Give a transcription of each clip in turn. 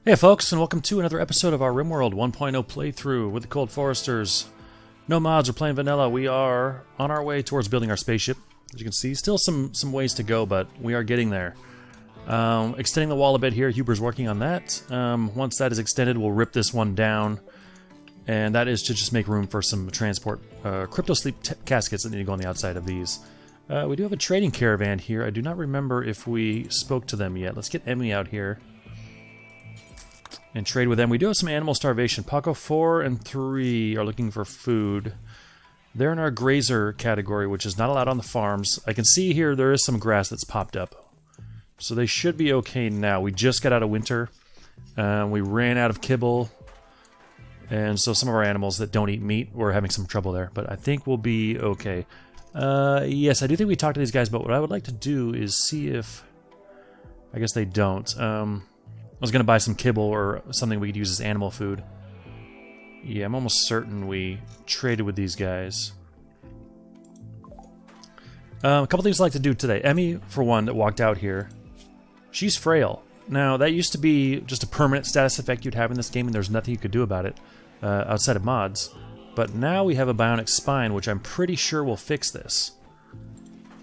Hey folks, and welcome to another episode of our Rimworld 1.0 playthrough with the Cold Foresters. No mods, we're playing vanilla. We are on our way towards building our spaceship. As you can see, still some ways to go, but we are getting there. Extending the wall a bit here, Huber's working on that. Once that is extended, we'll rip this one down. And that is to just make room for some transport crypto sleep caskets that need to go on the outside of these. We do have a trading caravan here. I do not remember if we spoke to them yet. Let's get Emmy out here and trade with them. We do have some animal starvation. Paco 4 and 3 are looking for food. They're in our grazer category, which is not allowed on the farms. I can see here there is some grass that's popped up. So they should be okay now. We just got out of winter. We ran out of kibble. And so some of our animals that don't eat meat, we're having some trouble there. But I think we'll be okay. Yes, I do think we talked to these guys, but what I would like to do is see if... I guess they don't. I was going to buy some kibble or something we could use as animal food. Yeah, I'm almost certain we traded with these guys. A couple things I'd like to do today. Emmy, for one, that walked out here. She's frail. Now, that used to be just a permanent status effect you'd have in this game, and there's nothing you could do about it outside of mods. But now we have a bionic spine, which I'm pretty sure will fix this.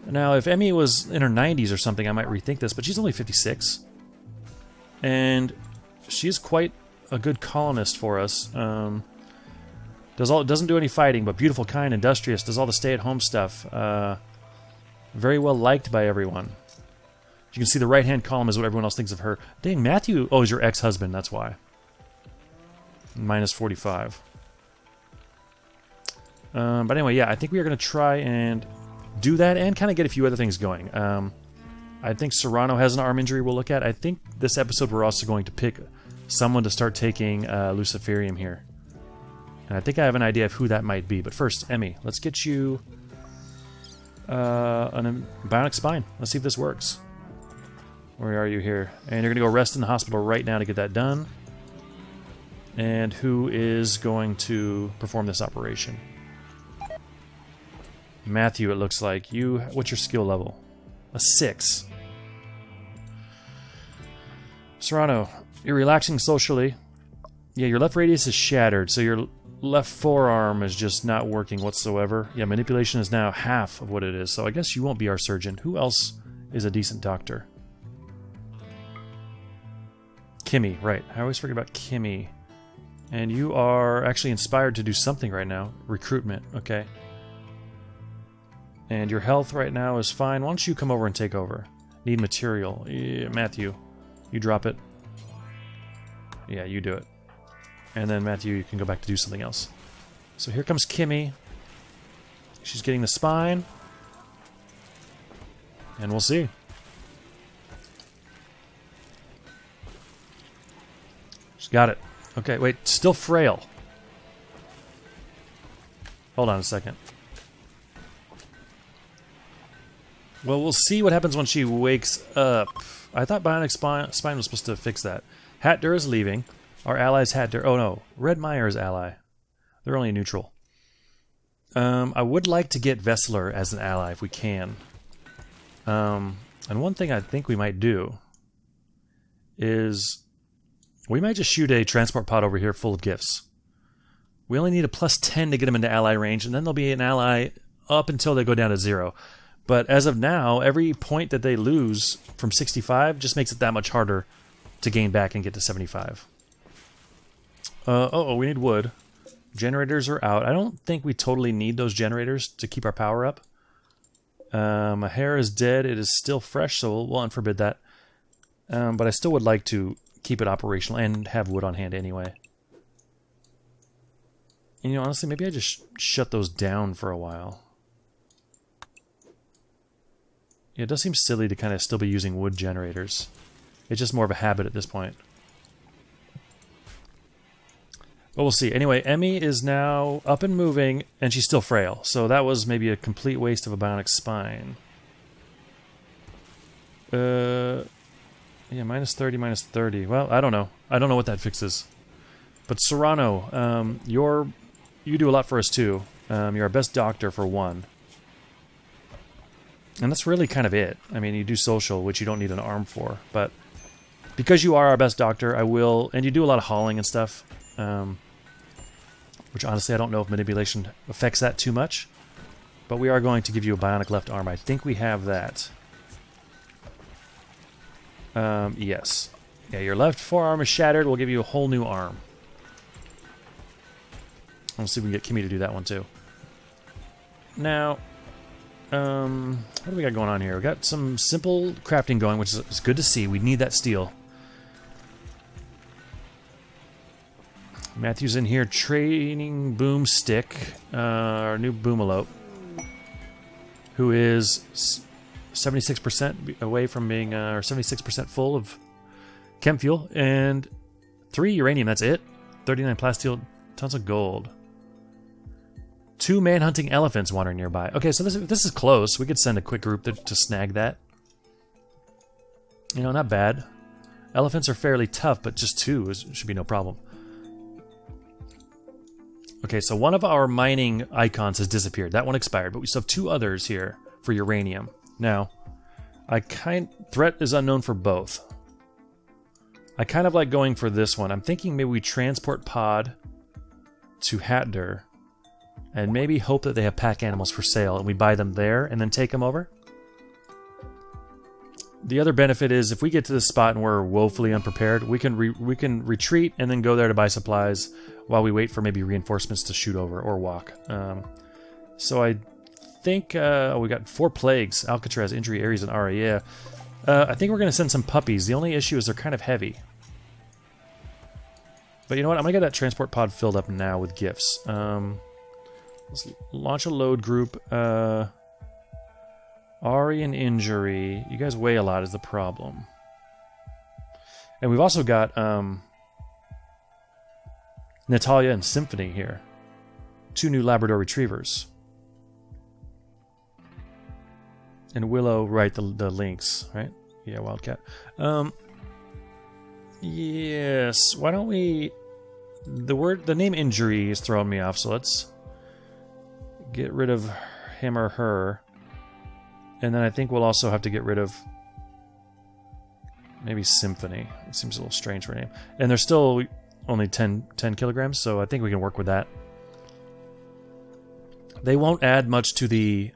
Now, if Emmy was in her 90s or something, I might rethink this, but she's only 56. And she's quite a good colonist for us. Doesn't do any fighting, but beautiful, kind, industrious, does all the stay-at-home stuff. Very well liked by everyone. You can see the right-hand column is what everyone else thinks of her. Dang, Matthew... Oh, he's your ex-husband, that's why. Minus 45. But anyway, yeah, I think we are going to try and do that and kind of get a few other things going. I think Serrano has an arm injury we'll look at. I think this episode we're also going to pick someone to start taking Luciferium here. And I think I have an idea of who that might be. But first, Emmy, let's get you an bionic spine. Let's see if this works. Where are you here? And you're going to go rest in the hospital right now to get that done. And who is going to perform this operation? Matthew, it looks like. What's your skill level? A 6. Serrano, you're relaxing socially. Yeah, your left radius is shattered, so your left forearm is just not working whatsoever. Yeah, manipulation is now half of what it is, so I guess you won't be our surgeon. Who else is a decent doctor? Kimmy, right. I always forget about Kimmy. And you are actually inspired to do something right now. Recruitment, okay. And your health right now is fine. Why don't you come over and take over? Need material. Yeah, Matthew, you drop it. Yeah, you do it. And then Matthew, you can go back to do something else. So here comes Kimmy. She's getting the spine. And we'll see. She's got it. Okay, wait, still frail. Hold on a second. Well, we'll see what happens when she wakes up. I thought Bionic Spine was supposed to fix that. Hatdur is leaving. Our allies Hatdur... Oh, no. Red Meyer's ally. They're only neutral. I would like to get Vessler as an ally if we can. And one thing I think we might do is... We might just shoot a transport pod over here full of gifts. We only need a plus 10 to get them into ally range, and then they'll be an ally up until they go down to 0. But as of now, every point that they lose from 65 just makes it that much harder to gain back and get to 75. We need wood. Generators are out. I don't think we totally need those generators to keep our power up. My hair is dead. It is still fresh, so we'll unforbid that. But I still would like to keep it operational and have wood on hand anyway. And, you know, honestly, maybe I just shut those down for a while. Yeah, it does seem silly to kind of still be using wood generators. It's just more of a habit at this point. But we'll see. Anyway, Emmy is now up and moving, and she's still frail. So that was maybe a complete waste of a bionic spine. Yeah, minus 30, minus 30. Well, I don't know. I don't know what that fixes. But Serrano, you do a lot for us too. You're our best doctor for one. And that's really kind of it. I mean, you do social, which you don't need an arm for, but Because you are our best doctor, I will... And you do a lot of hauling and stuff. Which honestly, I don't know if manipulation affects that too much. But we are going to give you a bionic left arm. I think we have that. Yes. Yeah, your left forearm is shattered. We'll give you a whole new arm. Let's see if we can get Kimmy to do that one too. Now, what do we got going on here? We got some simple crafting going, which is good to see. We need that steel. Matthew's in here training Boomstick, our new Boomalope, who is 76% away from being, or 76% full of chem fuel, and 3 uranium, that's it. 39 plasteel, tons of gold. 2 man-hunting elephants wandering nearby. Okay, so this is close. We could send a quick group to snag that. You know, not bad. Elephants are fairly tough, but just 2 should be no problem. Okay, so one of our mining icons has disappeared. That one expired, but we still have 2 others here for uranium. Now, threat is unknown for both. I kind of like going for this one. I'm thinking maybe we transport pod to Hatder and maybe hope that they have pack animals for sale and we buy them there and then take them over. The other benefit is if we get to this spot and we're woefully unprepared, we can retreat and then go there to buy supplies while we wait for maybe reinforcements to shoot over or walk. So I think we got 4 plagues: Alcatraz, Injury, Ares, and Ara. Yeah, I think we're going to send some puppies. The only issue is they're kind of heavy. But you know what? I'm going to get that transport pod filled up now with gifts. Let's launch a load group. Ari and Injury. You guys weigh a lot is the problem. And we've also got Natalia and Symphony here. 2 new Labrador Retrievers. And Willow, right, the lynx, right? Yeah, Wildcat. Yes, why don't we... The name Injury is throwing me off, so let's get rid of him or her. And then I think we'll also have to get rid of maybe Symphony. It seems a little strange for a name. And they're still only 10 kilograms, so I think we can work with that. They won't add much to the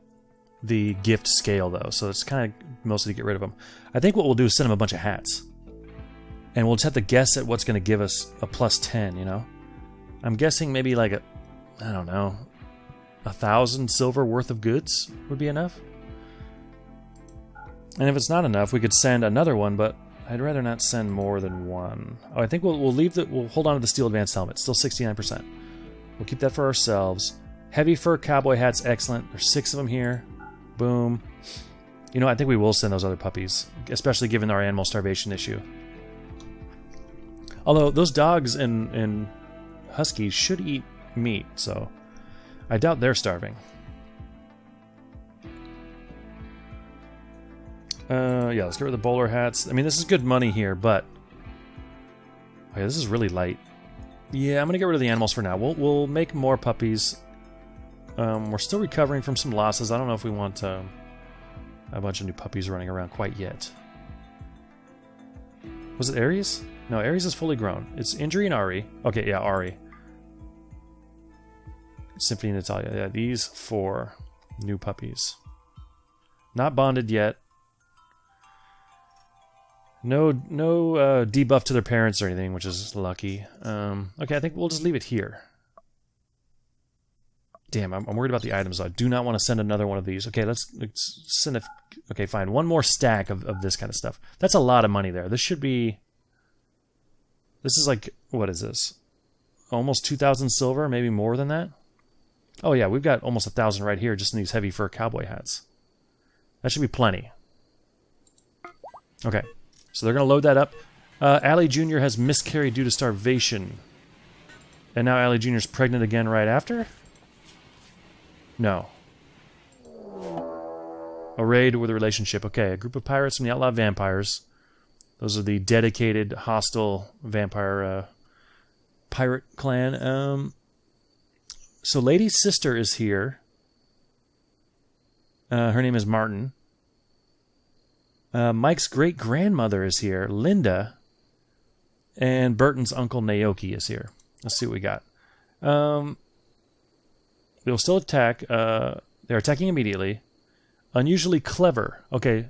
gift scale, though, so it's kind of mostly to get rid of them. I think what we'll do is send them a bunch of hats. And we'll just have to guess at what's going to give us a plus 10, you know? I'm guessing maybe like I don't know, 1,000 silver worth of goods would be enough. And if it's not enough, we could send another one, but I'd rather not send more than one. Oh, I think we'll hold on to the steel advanced helmet, still 69%. We'll keep that for ourselves. Heavy fur cowboy hats, excellent. There's 6 of them here. Boom. You know, I think we will send those other puppies, especially given our animal starvation issue. Although those dogs and huskies should eat meat, so I doubt they're starving. Yeah, let's get rid of the bowler hats. I mean, this is good money here, but... Okay, this is really light. Yeah, I'm going to get rid of the animals for now. We'll make more puppies. We're still recovering from some losses. I don't know if we want a bunch of new puppies running around quite yet. Was it Ares? No, Ares is fully grown. It's Injury and Ari. Okay, yeah, Ari. Symphony and Natalia. Yeah, these 4 new puppies. Not bonded yet. No debuff to their parents or anything, which is lucky. Okay, I think we'll just leave it here. Damn, I'm worried about the items, though. I do not want to send another one of these. Okay, let's send a... Okay, fine. One more stack of this kind of stuff. That's a lot of money there. This should be... This is like... What is this? Almost 2,000 silver? Maybe more than that? Oh, yeah, we've got almost 1,000 right here just in these heavy fur cowboy hats. That should be plenty. Okay. So they're going to load that up. Allie Jr. has miscarried due to starvation. And now Allie Jr. is pregnant again right after? No. A raid with a relationship. Okay, a group of pirates from the outlaw vampires. Those are the dedicated, hostile vampire pirate clan. So Lady's sister is here. Her name is Martin. Mike's great-grandmother is here, Linda. And Burton's uncle Naoki is here. Let's see what we got. They'll still attack. They're attacking immediately. Unusually clever. Okay.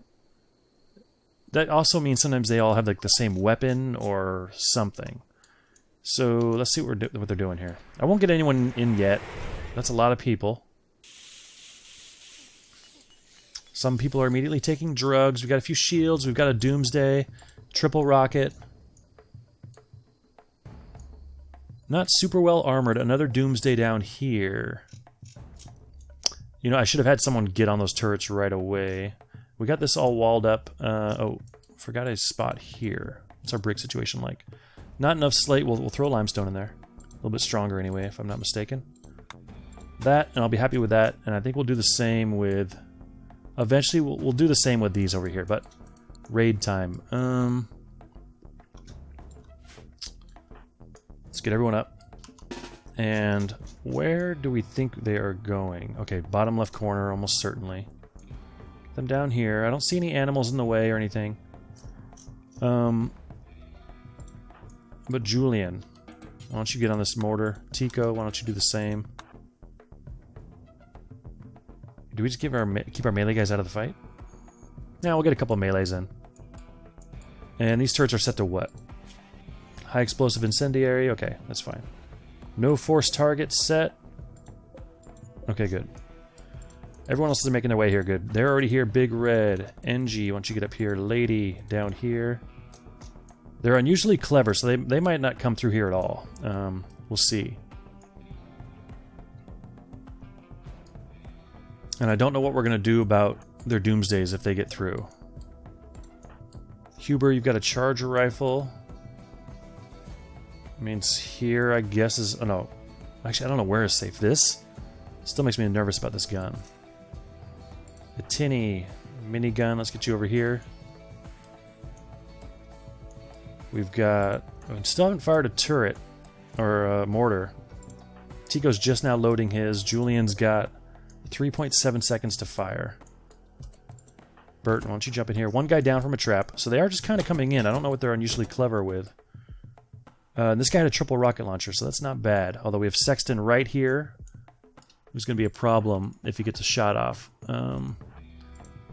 That also means sometimes they all have like the same weapon or something. So let's see what they're doing here. I won't get anyone in yet. That's a lot of people. Some people are immediately taking drugs. We've got a few shields. We've got a doomsday. Triple rocket. Not super well armored. Another doomsday down here. You know, I should have had someone get on those turrets right away. We got this all walled up. Oh, forgot a spot here. What's our brick situation like? Not enough slate. We'll throw limestone in there. A little bit stronger anyway, if I'm not mistaken. That, and I'll be happy with that. And I think we'll do the same with... Eventually, we'll do the same with these over here, but... Raid time. Let's get everyone up. And where do we think they are going? Okay, bottom left corner, almost certainly. Get them down here. I don't see any animals in the way or anything. But Julian, why don't you get on this mortar? Tico, why don't you do the same? Do we just keep our melee guys out of the fight? Now we'll get a couple of melees in. And these turrets are set to what? High explosive incendiary. Okay, that's fine. No force target set. Okay, good. Everyone else is making their way here. Good. They're already here. Big Red. NG, why don't you get up here? Lady, down here. They're unusually clever, so they might not come through here at all. We'll see. And I don't know what we're going to do about their doomsdays if they get through. Huber, you've got a charger rifle. Means here, I guess, is... Oh, no. Actually, I don't know where is safe. This still makes me nervous about this gun. The tinny minigun. Let's get you over here. We've got... We still haven't fired a turret or a mortar. Tico's just now loading his. Julian's got 3.7 seconds to fire. Burton, why don't you jump in here? One guy down from a trap. So they are just kind of coming in. I don't know what they're unusually clever with. This guy had a triple rocket launcher, so that's not bad. Although we have Sexton right here, who's going to be a problem if he gets a shot off.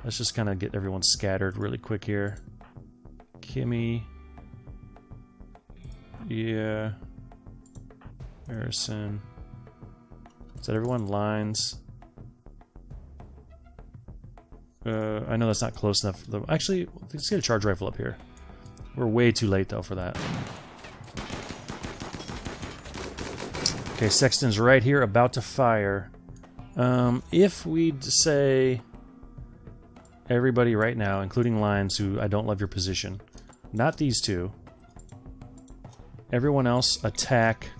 Let's just kind of get everyone scattered really quick here. Kimmy. Yeah. Harrison. Is that everyone? Lines. I know that's not close enough. Actually, let's get a charge rifle up here. We're way too late, though, for that. Okay, Sexton's right here, about to fire. If we say everybody right now, including Lines, who I don't love your position, not these two, everyone else attack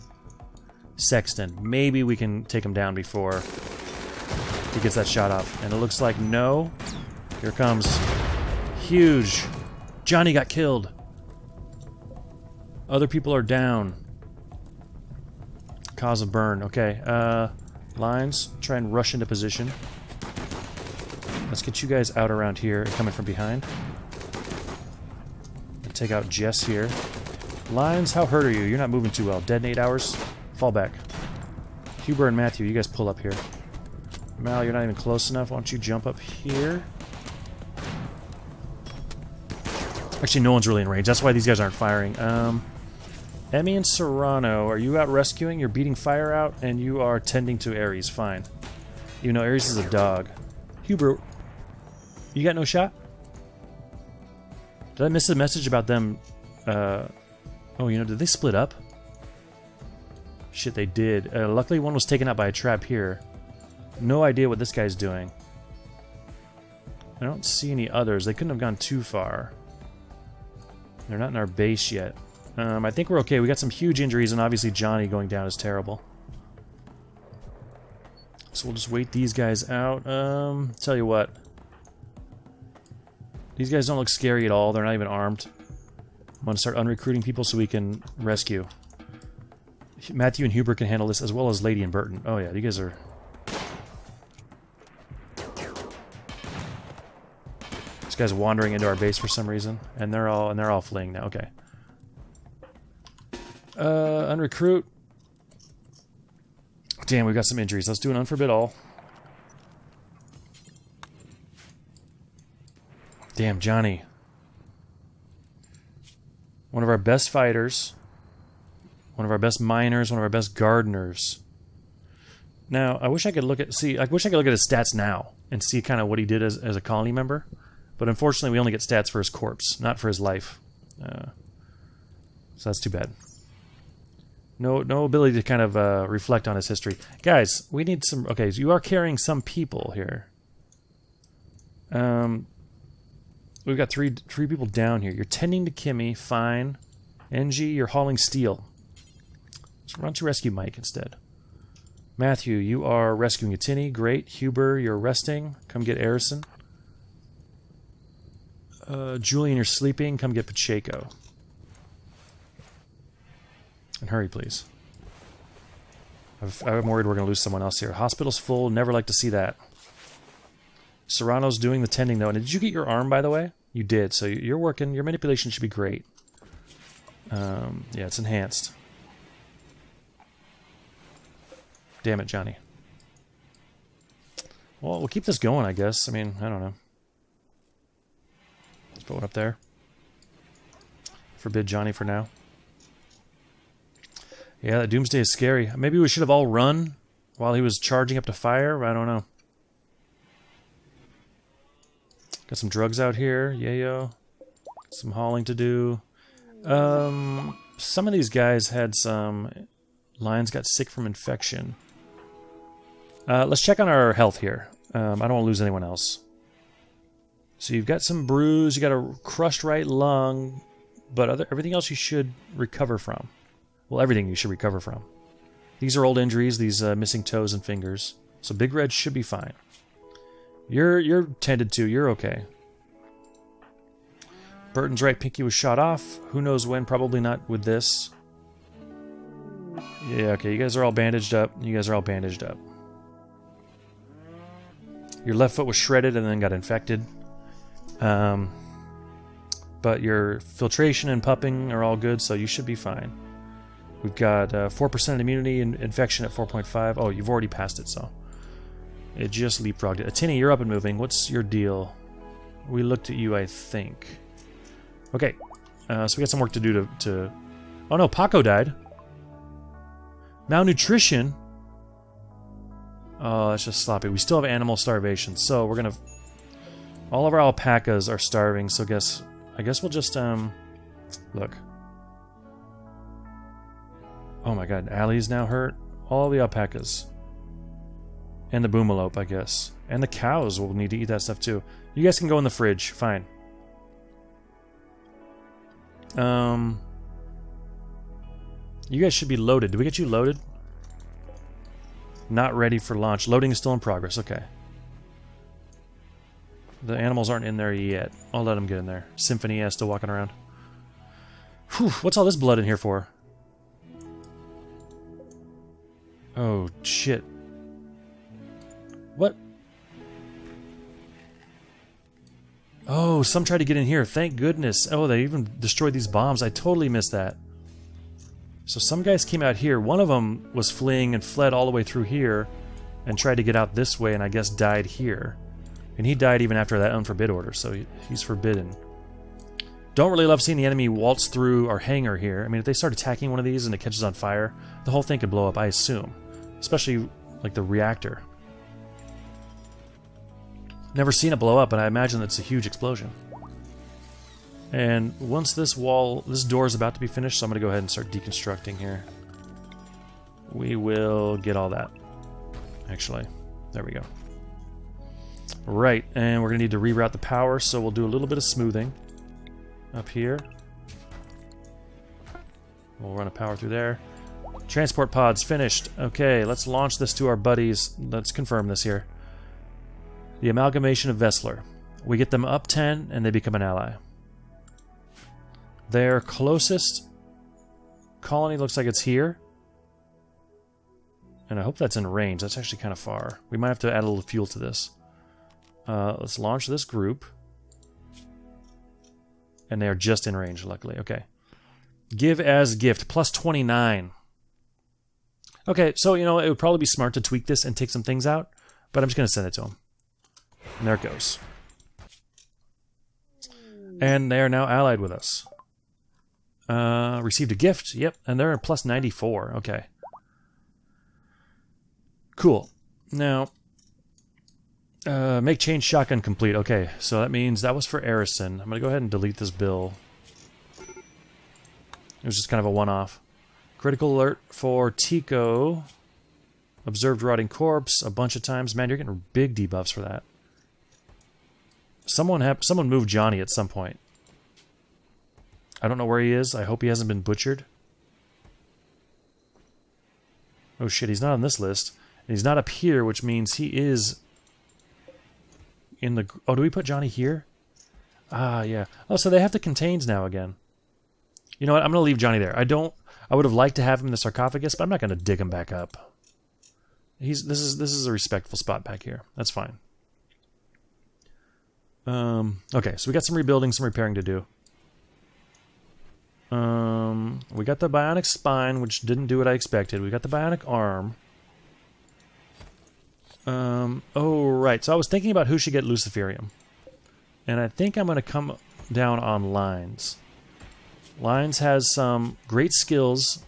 Sexton. Maybe we can take him down before he gets that shot off. And it looks like no. Here comes. Huge. Johnny got killed. Other people are down. Cause of burn. Okay. Lines. Try and rush into position. Let's get you guys out around here and coming from behind. And take out Jess here. Lines, how hurt are you? You're not moving too well. Dead in 8 hours. Fall back. Huber and Matthew, you guys pull up here. Mal, you're not even close enough. Why don't you jump up here? Actually, no one's really in range. That's why these guys aren't firing. Emmy and Serrano, are you out rescuing? You're beating fire out, and you are tending to Ares. Fine. You know, Ares is a dog. Huber, you got no shot? Did I miss a message about them? Oh, you know, did they split up? Shit, they did. Luckily, one was taken out by a trap here. No idea what this guy's doing. I don't see any others. They couldn't have gone too far. They're not in our base yet. I think we're okay. We got some huge injuries, and obviously Johnny going down is terrible. So we'll just wait these guys out. Tell you what. These guys don't look scary at all. They're not even armed. I'm going to start unrecruiting people so we can rescue. Matthew and Huber can handle this, as well as Lady and Burton. Oh yeah, you guys are... This guy's wandering into our base for some reason, and they're all fleeing now. Okay. Unrecruit. Damn, we've got some injuries. Let's do an unforbid all. Damn, Johnny. One of our best fighters. One of our best miners. One of our best gardeners. Now, I wish I could look at... See, I wish I could look at his stats now and see kind of what he did as a colony member. But unfortunately, we only get stats for his corpse, not for his life. So that's too bad. No ability to kind of reflect on his history. Guys, we need some... Okay, so you are carrying some people here. We've got three people down here. You're tending to Kimmy, fine. NG, you're hauling steel. So why don't you rescue Mike instead? Matthew, you are rescuing a Tinny. Great. Huber, you're resting. Come get Arison. Julian, you're sleeping. Come get Pacheco. And hurry, please. I'm worried we're going to lose someone else here. Hospital's full. Never like to see that. Serrano's doing the tending, though. And did you get your arm, by the way? You did. So you're working. Your manipulation should be great. Yeah, it's enhanced. Damn it, Johnny. Well, we'll keep this going, I guess. I mean, I don't know. Let's put one up there. Forbid Johnny for now. Yeah, that Doomsday is scary. Maybe we should have all run while he was charging up to fire. I don't know. Got some drugs out here. Yayo. Some hauling to do. Some of these guys had some... Lions got sick from infection. Let's check on our health here. I don't want to lose anyone else. So you've got some bruise. You got a crushed right lung. But everything else you should recover from. Well, everything you should recover from. These are old injuries. These missing toes and fingers. So Big Red should be fine. You're tended to. You're okay. Burton's right pinky was shot off. Who knows when? Probably not with this. Yeah, okay. You guys are all bandaged up. You guys are all bandaged up. Your left foot was shredded and then got infected. But your filtration and pupping are all good, so you should be fine. We've got 4% immunity and infection at 4.5. Oh, you've already passed it, so... It just leapfrogged it. Tinny, you're up and moving. What's your deal? We looked at you, I think. Okay. So we got some work to do to... Oh no, Paco died. Malnutrition? Oh, that's just sloppy. We still have animal starvation, so we're gonna... All of our alpacas are starving, so I guess we'll just, look. Oh my god, Allie's now hurt. All the alpacas. And the boomalope, I guess. And the cows will need to eat that stuff too. You guys can go in the fridge. Fine. You guys should be loaded. Did we get you loaded? Not ready for launch. Loading is still in progress. Okay. The animals aren't in there yet. I'll let them get in there. Symphony is still walking around. Whew, what's all this blood in here for? Oh, shit. What? Oh, some tried to get in here. Thank goodness. Oh, they even destroyed these bombs. I totally missed that. So some guys came out here. One of them was fleeing and fled all the way through here and tried to get out this way and I guess died here. And he died even after that unforbid order, so he's forbidden. Don't really love seeing the enemy waltz through our hangar here. I mean, if they start attacking one of these and it catches on fire, the whole thing could blow up, I assume. Especially, like, the reactor. Never seen it blow up, but I imagine it's a huge explosion. And once this door is about to be finished, so I'm going to go ahead and start deconstructing here. We will get all that. Actually, there we go. Right, and we're going to need to reroute the power, so we'll do a little bit of smoothing up here. We'll run a power through there. Transport pods finished. Okay, let's launch this to our buddies. Let's confirm this here. The amalgamation of Vessler. We get them up 10, and they become an ally. Their closest colony looks like it's here. And I hope that's in range. That's actually kind of far. We might have to add a little fuel to this. Let's launch this group. And they are just in range, luckily. Okay. Give as gift, plus 29. Okay, so, you know, it would probably be smart to tweak this and take some things out, but I'm just going to send it to him. And there it goes. And they are now allied with us. Received a gift, yep, and they're at plus 94, okay. Cool. Now, make change shotgun complete. Okay, so that means that was for Arison. I'm going to go ahead and delete this bill. It was just kind of a one-off. Critical alert for Tico. Observed rotting corpse a bunch of times. Man, you're getting big debuffs for that. Someone moved Johnny at some point. I don't know where he is. I hope he hasn't been butchered. Oh shit, he's not on this list. And he's not up here, which means he is in the... Oh, do we put Johnny here? Ah, yeah. Oh, so they have the contains now again. You know what? I'm going to leave Johnny there. I would have liked to have him in the sarcophagus, but I'm not going to dig him back up. This is a respectful spot back here. That's fine. Okay, so we got some rebuilding, some repairing to do. We got the bionic spine, which didn't do what I expected. We got the bionic arm. Oh, right. So I was thinking about who should get Luciferium. And I think I'm going to come down on Lines. Lines has some great skills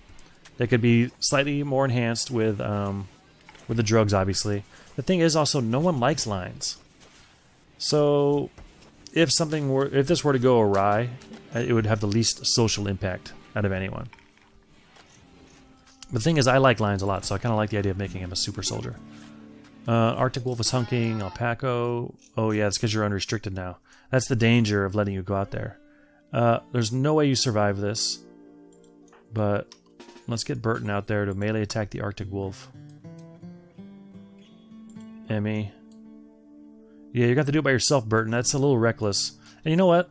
that could be slightly more enhanced with the drugs, obviously. The thing is also, no one likes Lines. So if this were to go awry, it would have the least social impact out of anyone. The thing is, I like Lines a lot, so I kind of like the idea of making him a super soldier. Arctic Wolf is hunking, Alpaco. Oh yeah, it's because you're unrestricted now. That's the danger of letting you go out there. There's no way you survive this, but let's get Burton out there to melee attack the Arctic Wolf. Emmy. Yeah, you got to do it by yourself, Burton. That's a little reckless. And you know what?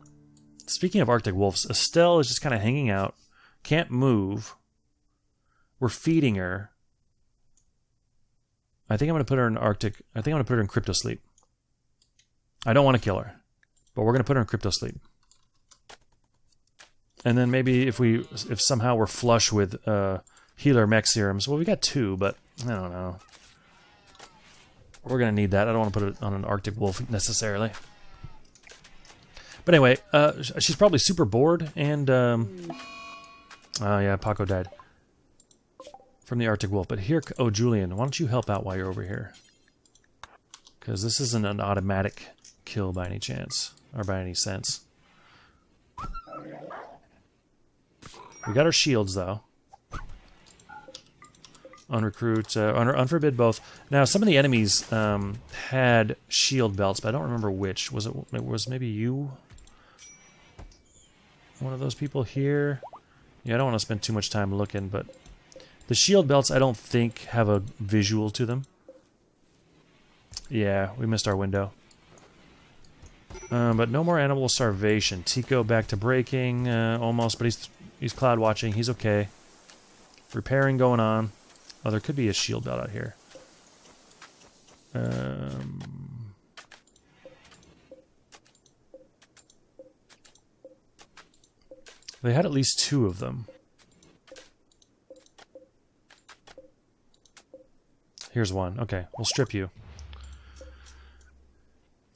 Speaking of Arctic Wolves, Estelle is just kind of hanging out. Can't move. We're feeding her. I think I'm going to put her in Arctic... I think I'm going to put her in Crypto Sleep. I don't want to kill her, but we're going to put her in Crypto Sleep. And then maybe if somehow we're flush with healer mech serums, well, we got 2, but I don't know. We're going to need that. I don't want to put it on an Arctic Wolf necessarily. But anyway, she's probably super bored, and oh yeah, Paco died from the Arctic Wolf. But here, oh Julian, why don't you help out while you're over here? Because this isn't an automatic kill by any chance, or by any sense. We got our shields, though. Unrecruit, unforbid both. Now, some of the enemies had shield belts, but I don't remember which. It was maybe you? One of those people here? Yeah, I don't want to spend too much time looking, but the shield belts, I don't think, have a visual to them. Yeah, we missed our window. But no more animal starvation. Tico back to breaking, almost, but he's cloud watching. He's okay. Repairing going on. Oh, there could be a shield belt out here. They had at least 2 of them. Here's one. Okay, we'll strip you.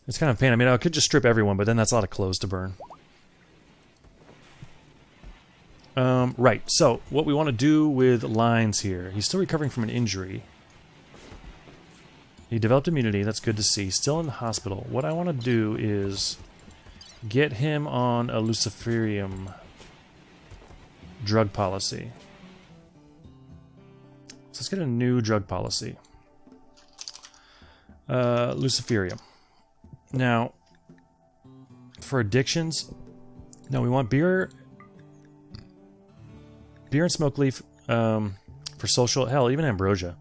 It's kind of a pain. I mean, I could just strip everyone, but then that's a lot of clothes to burn. Right, so what we want to do with Lines here. He's still recovering from an injury. He developed immunity. That's good to see. Still in the hospital. What I want to do is get him on a Luciferium drug policy. So let's get a new drug policy. Luciferium. Now, for addictions, no, we want beer and smoke leaf for social. Hell, even ambrosia.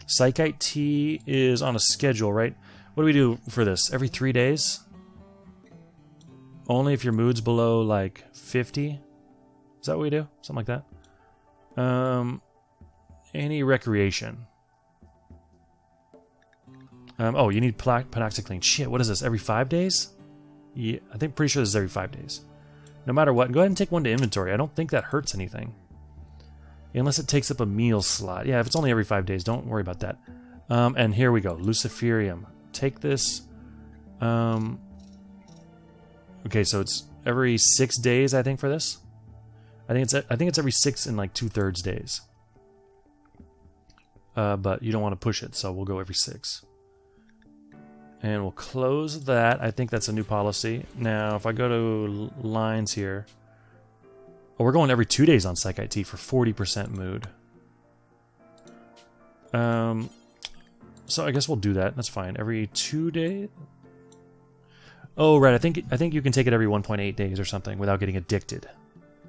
Psychite tea is on a schedule, right? What do we do for this? Every 3 days? Only if your mood's below like 50? Is that what we do? Something like that. Any recreation. Oh, you need Panoxicline. Shit, what is this? Every 5 days? Yeah, I think pretty sure this is every 5 days. no matter what. Go ahead and take one to inventory. I don't think that hurts anything. Unless it takes up a meal slot. Yeah, if it's only every 5 days, don't worry about that. And here we go. Luciferium. Take this. Okay, so it's every 6 days, I think, for this. I think it's every 6 and like 2/3 days. But you don't want to push it, so we'll go every 6. And we'll close that. I think that's a new policy. Now, if I go to lines here... Oh, we're going every 2 days on Psych IT for 40% mood. So I guess we'll do that. That's fine. Every 2 days... Oh, right. I think you can take it every 1.8 days or something without getting addicted.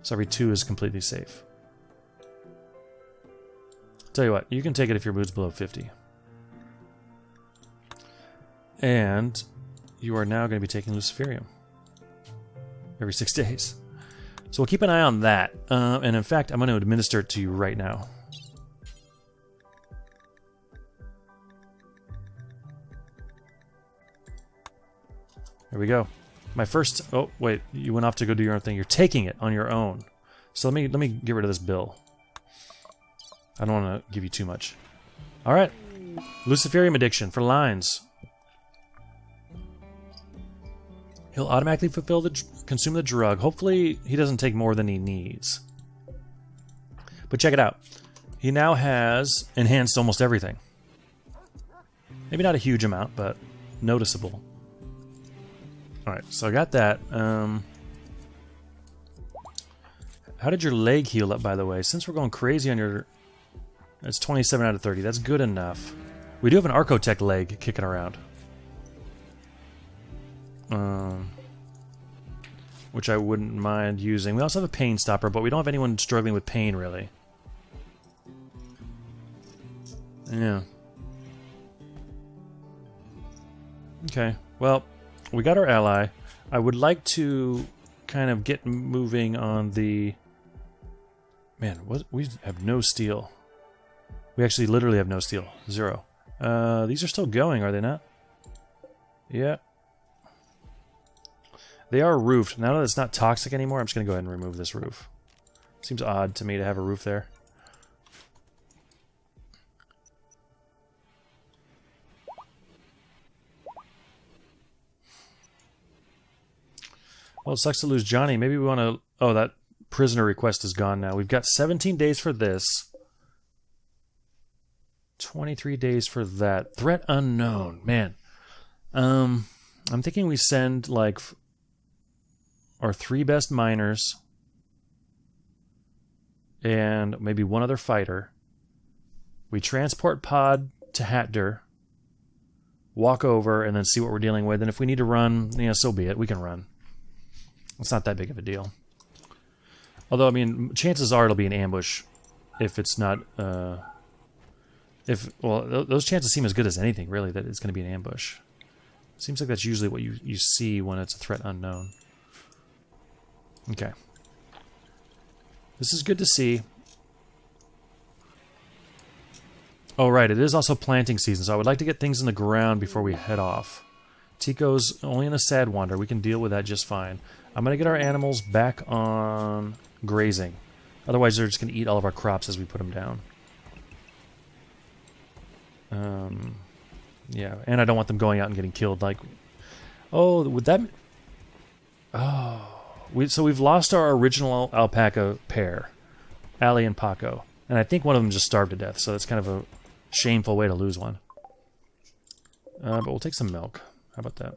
So every 2 is completely safe. Tell you what, you can take it if your mood's below 50. And you are now going to be taking Luciferium every 6 days. So we'll keep an eye on that. And in fact, I'm going to administer it to you right now. There we go. My first... Oh, wait. You went off to go do your own thing. You're taking it on your own. So let me get rid of this bill. I don't want to give you too much. Alright. Luciferium addiction for lines. He'll automatically consume the drug. Hopefully he doesn't take more than he needs. But check it out. He now has enhanced almost everything. Maybe not a huge amount, but noticeable. Alright, so I got that. How did your leg heal up, by the way? Since we're going crazy on your... It's 27 out of 30. That's good enough. We do have an Archotech leg kicking around. Which I wouldn't mind using. We also have a pain stopper, but we don't have anyone struggling with pain, really. Yeah. Okay, well, we got our ally. I would like to kind of get moving on the... Man, what? We have no steel. We actually literally have no steel. 0. These are still going, are they not? Yeah. They are roofed. Now that it's not toxic anymore, I'm just going to go ahead and remove this roof. Seems odd to me to have a roof there. Well, it sucks to lose Johnny. Maybe we want to... Oh, that prisoner request is gone now. We've got 17 days for this. 23 days for that. Threat unknown. Man. I'm thinking we send, like, our 3 best miners and maybe one other fighter. We transport pod to Hatdur, walk over, and then see what we're dealing with. And if we need to run, yeah, so be it. We can run. It's not that big of a deal. Although, I mean, chances are it'll be an ambush if it's not... Well, those chances seem as good as anything, really, that it's going to be an ambush. Seems like that's usually what you see when it's a threat unknown. Okay. This is good to see. Oh, right, it is also planting season, so I would like to get things in the ground before we head off. Tico's only in a sad wander. We can deal with that just fine. I'm going to get our animals back on grazing. Otherwise, they're just going to eat all of our crops as we put them down. Yeah, and I don't want them going out and getting killed. Like, oh, would that... Oh... So we've lost our original alpaca pair, Ali and Paco. And I think one of them just starved to death, so that's kind of a shameful way to lose one. But we'll take some milk. How about that?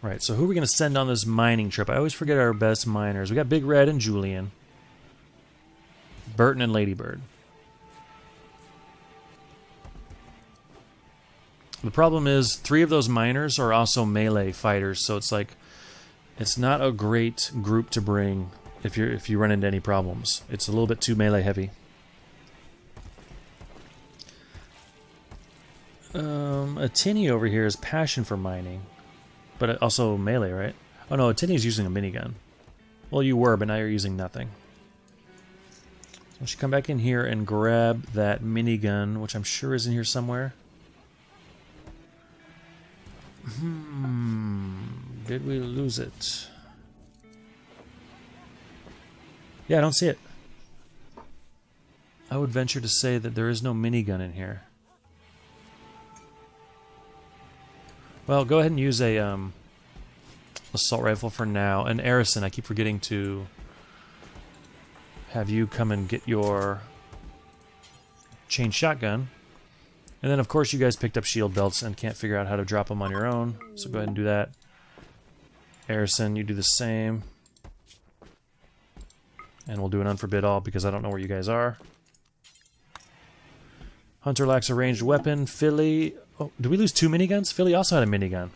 Right, so who are we going to send on this mining trip? I always forget our best miners. We got Big Red and Julian. Burton and Ladybird. The problem is 3 of those miners are also melee fighters, so it's like it's not a great group to bring if you run into any problems. It's a little bit too melee heavy. Atini over here is passion for mining, but also melee, right? Oh no, Atini's using a minigun. Well, you were, but now you're using nothing. So I should come back in here and grab that minigun, which I'm sure is in here somewhere. did we lose it? Yeah, I don't see it. I would venture to say that there is no minigun in here. Well, go ahead and use a assault rifle for now. And Arison, I keep forgetting to have you come and get your chain shotgun. And then, of course, you guys picked up shield belts and can't figure out how to drop them on your own. So go ahead and do that. Arison, you do the same. And we'll do an unforbid all because I don't know where you guys are. Hunter lacks a ranged weapon. Philly... Oh, did we lose 2 miniguns? Philly also had a minigun.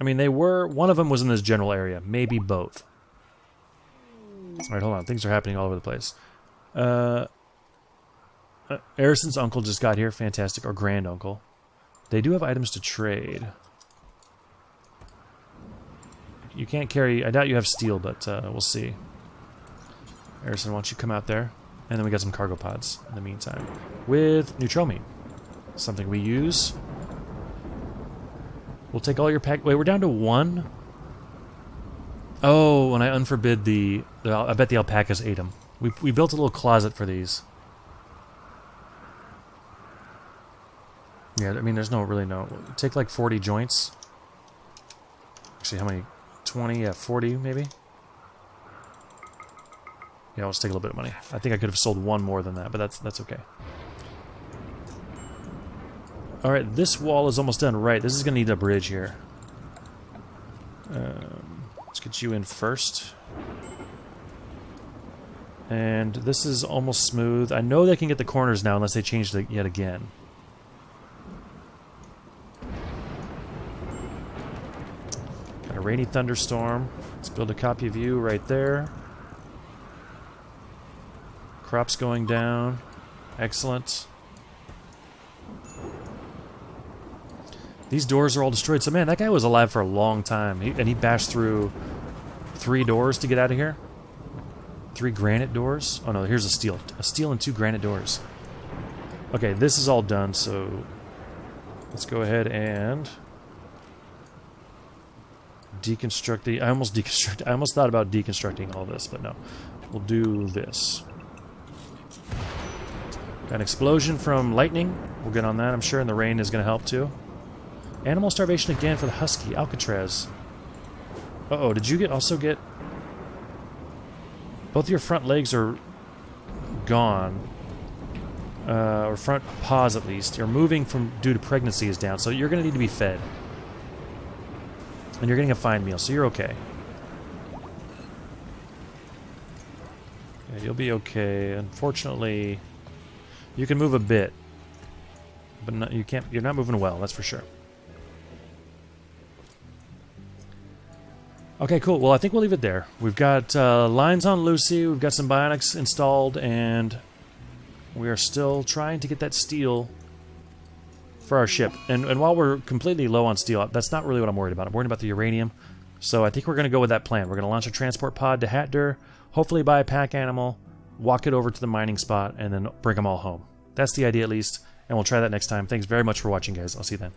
I mean, they were... One of them was in this general area. Maybe both. Alright, hold on. Things are happening all over the place. Arison's uncle just got here. Fantastic. Or grand uncle. They do have items to trade. You can't carry... I doubt you have steel, but we'll see. Arison, why don't you come out there? And then we got some cargo pods in the meantime. With neutromi. Something we use. We'll take all your pack... Wait, we're down to 1? Oh, when I unforbid the I bet the alpacas ate them. We built a little closet for these. Yeah, I mean, there's really no... Take like 40 joints. Actually, how many? 20? Yeah, 40 maybe? Yeah, let's take a little bit of money. I think I could have sold 1 more than that, but that's okay. Alright, this wall is almost done. Right, this is going to need a bridge here. Let's get you in first. And this is almost smooth. I know they can get the corners now unless they change it yet again. Got a rainy thunderstorm. Let's build a copy of you right there. Crops going down. Excellent. These doors are all destroyed. So, man, that guy was alive for a long time. And he bashed through 3 doors to get out of here. 3 granite doors. Oh, no, here's a steel. A steel and 2 granite doors. Okay, this is all done, so let's go ahead and deconstruct the... I almost thought about deconstructing all this, but no. We'll do this. Got an explosion from lightning. We'll get on that, I'm sure, and the rain is going to help too. Animal starvation again for the husky. Alcatraz. Uh-oh, did you also get... Both of your front legs are gone. Or front paws, at least. Your moving due to pregnancy is down, so you're going to need to be fed. And you're getting a fine meal, so you're okay. Yeah, you'll be okay. Unfortunately... You can move a bit, but not, you can't. You're not moving well. That's for sure. Okay, cool. Well, I think we'll leave it there. We've got lines on Lucy. We've got some bionics installed, and we are still trying to get that steel for our ship. And while we're completely low on steel, that's not really what I'm worried about. I'm worried about the uranium. So I think we're going to go with that plan. We're going to launch a transport pod to Hatdur, hopefully buy a pack animal, walk it over to the mining spot, and then bring them all home. That's the idea, at least, and we'll try that next time. Thanks very much for watching, guys. I'll see you then.